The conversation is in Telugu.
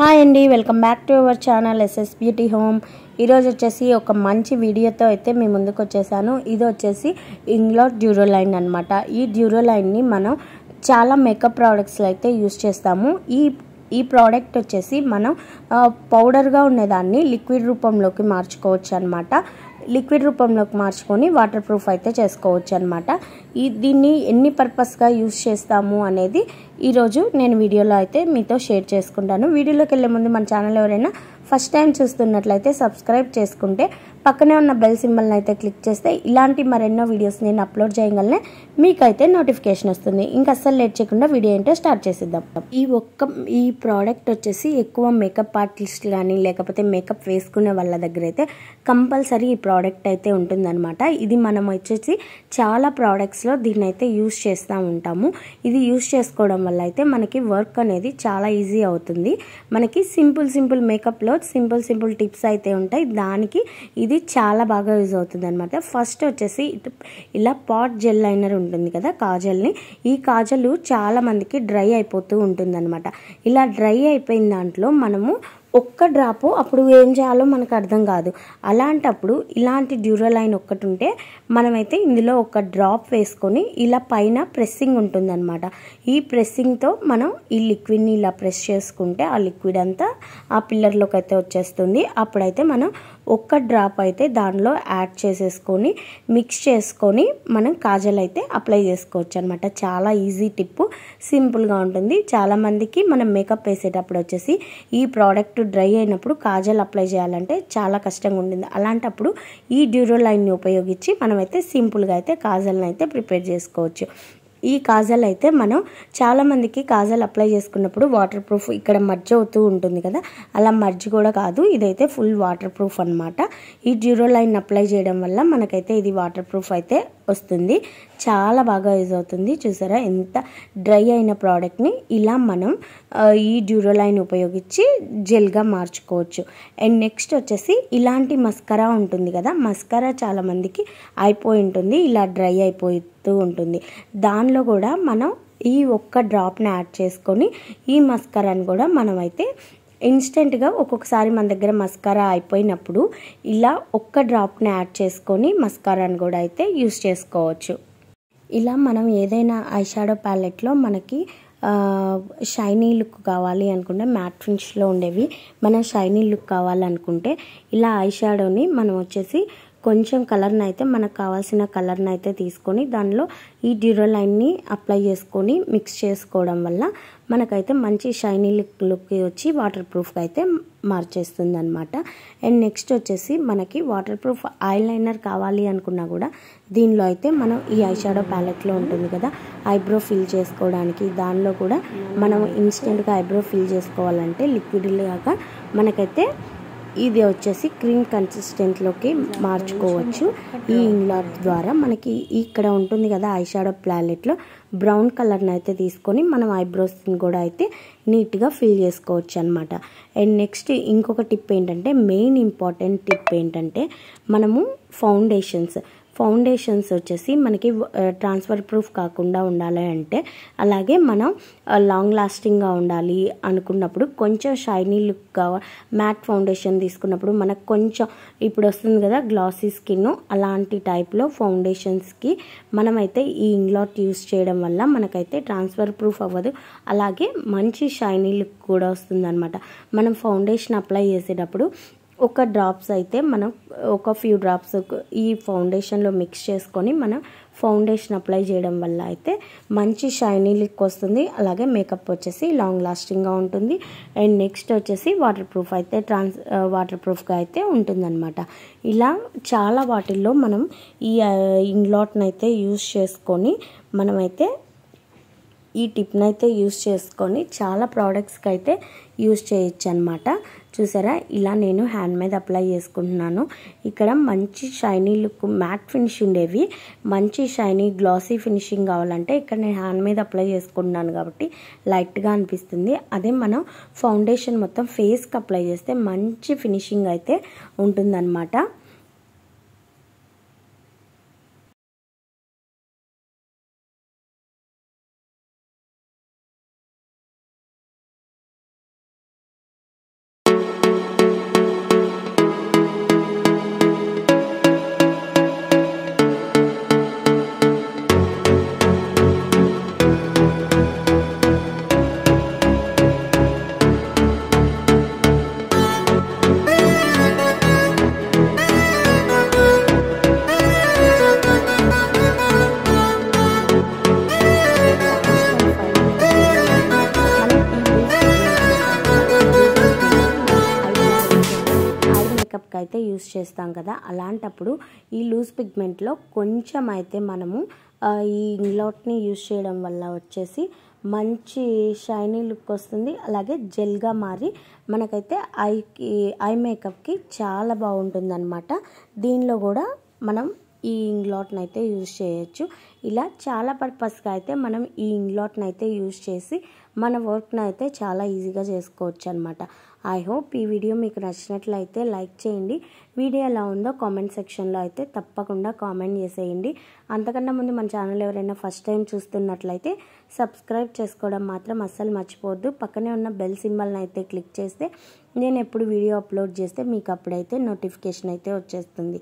హాయ్ అండి, welcome back to our channel SS beauty home. ఈరోజు వచ్చేసి ఒక మంచి వీడియోతో అయితే మీ ముందుకు వచ్చేసాను. ఇది వచ్చేసి ఇంగ్లాట్ డ్యూరోలైన్ అనమాట. ఈ డ్యూరోలైన్ని మనం చాలా మేకప్ ప్రోడక్ట్స్లో అయితే యూస్ చేస్తాము. ఈ ప్రోడక్ట్ వచ్చేసి మనం పౌడర్గా ఉండేదాన్ని లిక్విడ్ రూపంలోకి మార్చుకోవచ్చు అనమాట. లిక్విడ్ రూపంలోకి మార్చుకొని వాటర్ ప్రూఫ్ అయితే చేసుకోవచ్చు అనమాట. దీన్ని ఎన్ని పర్పస్గా యూస్ చేస్తాము అనేది ఈరోజు నేను వీడియోలో అయితే మీతో షేర్ చేసుకుంటాను. వీడియోలోకి వెళ్ళే ముందు మన ఛానల్ ఎవరైనా ఫస్ట్ టైం చూస్తున్నట్లయితే సబ్స్క్రైబ్ చేసుకుంటే పక్కనే ఉన్న బెల్ సింబల్ని అయితే క్లిక్ చేస్తే ఇలాంటి మరెన్నో వీడియోస్ నేను అప్లోడ్ చేయగలనే మీకైతే నోటిఫికేషన్ వస్తుంది. ఇంకా అస్సలు లేట్ చేయకుండా వీడియో ఏంటో స్టార్ట్ చేసేద్దాం. ఈ ప్రోడక్ట్ వచ్చేసి ఎక్కువ మేకప్ ఆర్టిస్ట్ కానీ లేకపోతే మేకప్ వేసుకునే వాళ్ళ దగ్గర అయితే కంపల్సరీ ఈ ప్రోడక్ట్ అయితే ఉంటుందన్నమాట. ఇది మనం వచ్చేసి చాలా ప్రోడక్ట్స్లో దీన్ని అయితే యూస్ చేస్తూ ఉంటాము. ఇది యూస్ చేసుకోవడం వల్ల అయితే మనకి వర్క్ అనేది చాలా ఈజీ అవుతుంది. మనకి సింపుల్ మేకప్లో సింపుల్ టిప్స్ అయితే ఉంటాయి. దానికి ఇది చాలా బాగా యూజ్ అవుతుంది అనమాట. ఫస్ట్ వచ్చేసి ఇలా పాట్ జెల్ లైనర్ ఉంటుంది కదా, కాజల్ని. ఈ కాజల్ చాలా మందికి డ్రై అయిపోతూ ఉంటుంది అనమాట. ఇలా డ్రై అయిపోయిన దాంట్లో మనము ఒక్క డ్రాపు అప్పుడు ఏం చేయాలో మనకు అర్థం కాదు. అలాంటప్పుడు ఇలాంటి డ్యూరోలైన్ ఒక్కటి ఉంటే మనమైతే ఇందులో ఒక డ్రాప్ వేసుకొని ఇలా పైన ప్రెస్సింగ్ ఉంటుందన్నమాట. ఈ ప్రెస్సింగ్తో మనం ఈ లిక్విడ్ని ఇలా ప్రెస్ చేసుకుంటే ఆ లిక్విడ్ అంతా ఆ పిల్లర్లోకి అయితే వచ్చేస్తుంది. అప్పుడైతే మనం ఒక్క డ్రాప్ అయితే దానిలో యాడ్ చేసేసుకొని మిక్స్ చేసుకొని మనం కాజల్ అయితే అప్లై చేసుకోవచ్చు అనమాట. చాలా ఈజీ టిప్, సింపుల్గా ఉంటుంది. చాలామందికి మనం మేకప్ వేసేటప్పుడు వచ్చేసి ఈ ప్రోడక్ట్ డ్రై అయినప్పుడు కాజల్ అప్లై చేయాలంటే చాలా కష్టంగా ఉంటుంది. అలాంటప్పుడు ఈ డ్యూరోలైన్ని ఉపయోగించి మనమైతే సింపుల్గా అయితే కాజల్ని అయితే ప్రిపేర్ చేసుకోవచ్చు. ఈ కాజల్ అయితే మనం చాలామందికి కాజల్ అప్లై చేసుకున్నప్పుడు వాటర్ ప్రూఫ్ ఇక్కడ మర్జ్ అవుతూ ఉంటుంది కదా, అలా మర్జ్ కూడా కాదు. ఇదైతే ఫుల్ వాటర్ ప్రూఫ్ అనమాట. ఈ డ్యూరోలైన్ అప్లై చేయడం వల్ల మనకైతే ఇది వాటర్ ప్రూఫ్ అయితే వస్తుంది. చాలా బాగా యూజ్ అవుతుంది. చూసారా ఎంత డ్రై అయిన ప్రోడక్ట్ని ఇలా మనం ఈ డ్యూరోలైన్ ఉపయోగించి జెల్గా మార్చుకోవచ్చు. అండ్ నెక్స్ట్ వచ్చేసి ఇలాంటి మస్కరా ఉంటుంది కదా, మస్కరా చాలామందికి అయిపోయి ఉంటుంది, ఇలా డ్రై అయిపోతూ ఉంటుంది. దానిలో కూడా మనం ఈ ఒక్క డ్రాప్ని యాడ్ చేసుకొని ఈ మస్కరాని కూడా మనమైతే ఇన్స్టెంట్గా ఒక్కొక్కసారి మన దగ్గర మస్కారా అయిపోయినప్పుడు ఇలా ఒక్క డ్రాప్ని యాడ్ చేసుకొని మస్కారాని కూడా అయితే యూస్ చేసుకోవచ్చు. ఇలా మనం ఏదైనా ఐ షాడో ప్యాలెట్లో మనకి షైనీ లుక్ కావాలి అనుకుంటే, మ్యాట్ ఫినిష్లో ఉండేవి మనం షైనీ లుక్ కావాలనుకుంటే ఇలా ఐ షాడోని మనం వచ్చేసి కొంచెం కలర్ని అయితే మనకు కావాల్సిన కలర్ని అయితే తీసుకొని దానిలో ఈ డ్యూరోలైన్ని అప్లై చేసుకొని మిక్స్ చేసుకోవడం వల్ల మనకైతే మంచి షైనీ లుక్ వచ్చి వాటర్ ప్రూఫ్గా అయితే మార్చేస్తుంది అనమాట. అండ్ నెక్స్ట్ వచ్చేసి మనకి వాటర్ ప్రూఫ్ ఐ లైనర్ కావాలి అనుకున్నా కూడా దీనిలో అయితే మనం ఈ ఐ షాడో ప్యాలెట్లో ఉంటుంది కదా, ఐబ్రో ఫిల్ చేసుకోవడానికి దానిలో కూడా మనం ఇన్స్టెంట్గా ఐబ్రో ఫిల్ చేసుకోవాలంటే లిక్విడ్ లాగా మనకైతే ఇది వచ్చేసి క్రీమ్ కన్సిస్టెంట్లోకి మార్చుకోవచ్చు. ఈ ఇంగ్లాట్ ద్వారా మనకి ఇక్కడ ఉంటుంది కదా ఐ షాడో ప్యాలెట్లో బ్రౌన్ కలర్ని అయితే తీసుకొని మనం ఐబ్రోస్ని కూడా అయితే నీట్గా ఫిల్ చేసుకోవచ్చు అనమాట. అండ్ నెక్స్ట్ ఇంకొక టిప్ ఏంటంటే, మెయిన్ ఇంపార్టెంట్ టిప్ ఏంటంటే, మనము ఫౌండేషన్స్ వచ్చేసి మనకి ట్రాన్స్ఫర్ ప్రూఫ్ కాకుండా ఉండాలి అంటే, అలాగే మనం లాంగ్ లాస్టింగ్గా ఉండాలి అనుకున్నప్పుడు కొంచెం షైనీ లుక్ మ్యాట్ ఫౌండేషన్ తీసుకున్నప్పుడు మనకు కొంచెం ఇప్పుడు వస్తుంది కదా గ్లాసీ స్కిన్, అలాంటి టైప్లో ఫౌండేషన్స్కి మనమైతే ఈ ఇంగ్లాట్ యూస్ చేయడం వల్ల మనకైతే ట్రాన్స్ఫర్ ప్రూఫ్ అవ్వదు, అలాగే మంచి షైనీ లుక్ కూడా వస్తుంది అనమాట. మనం ఫౌండేషన్ అప్లై చేసేటప్పుడు ఒక డ్రాప్స్ అయితే మనం ఒక ఫ్యూ డ్రాప్స్ ఈ ఫౌండేషన్లో మిక్స్ చేసుకొని మనం ఫౌండేషన్ అప్లై చేయడం వల్ల అయితే మంచి షైనీ లుక్ వస్తుంది, అలాగే మేకప్ వచ్చేసి లాంగ్ లాస్టింగ్గా ఉంటుంది. అండ్ నెక్స్ట్ వచ్చేసి వాటర్ ప్రూఫ్గా అయితే ఉంటుందన్నమాట. ఇలా చాలా వాటిల్లో మనం ఈ ఇంగ్లాట్ని అయితే యూస్ చేసుకొని మనమైతే ఈ టిప్ని అయితే యూస్ చేసుకొని చాలా ప్రోడక్ట్స్కి అయితే యూస్ చేయొచ్చు అనమాట. చూసారా, ఇలా నేను హ్యాండ్ మీద అప్లై చేసుకుంటున్నాను. ఇక్కడ మంచి షైనీ లుక్ మ్యాట్ ఫినిష్ ఉండేవి మంచి షైనీ గ్లాసీ ఫినిషింగ్ కావాలంటే ఇక్కడ నేను హ్యాండ్ మీద అప్లై చేసుకుంటున్నాను కాబట్టి లైట్గా అనిపిస్తుంది. అదే మనం ఫౌండేషన్ మొత్తం ఫేస్కి అప్లై చేస్తే మంచి ఫినిషింగ్ అయితే ఉంటుందన్నమాట. మేకప్కి అయితే యూస్ చేస్తాం కదా, అలాంటప్పుడు ఈ లూజ్ పిగ్మెంట్లో కొంచెం అయితే మనము ఈ ఇంగ్లాట్ని యూస్ చేయడం వల్ల వచ్చేసి మంచి షైనీ లుక్ వస్తుంది. అలాగే జెల్గా మారి మనకైతే ఐ మేకప్కి చాలా బాగుంటుంది అనమాట. దీనిలో కూడా మనం ఈ ఇంగ్లాట్ని అయితే యూజ్ చేయొచ్చు. ఇలా చాలా పర్పస్గా అయితే మనం ఈ ఇంగ్లాట్ని అయితే యూజ్ చేసి మన వర్క్ని అయితే చాలా ఈజీగా చేసుకోవచ్చు అనమాట. ఐ హోప్ ఈ వీడియో మీకు నచ్చినట్లయితే లైక్ చేయండి. వీడియో ఎలా ఉందో కామెంట్ సెక్షన్లో అయితే తప్పకుండా కామెంట్ చేసేయండి. అంతకన్నా ముందు మన ఛానల్ ఎవరైనా ఫస్ట్ టైం చూస్తున్నట్లయితే సబ్స్క్రైబ్ చేసుకోవడం మాత్రం అస్సలు మర్చిపోవద్దు. పక్కనే ఉన్న బెల్ సింబల్ని అయితే క్లిక్ చేస్తే నేను ఎప్పుడు వీడియో అప్లోడ్ చేస్తే మీకు అప్పుడైతే నోటిఫికేషన్ అయితే వచ్చేస్తుంది.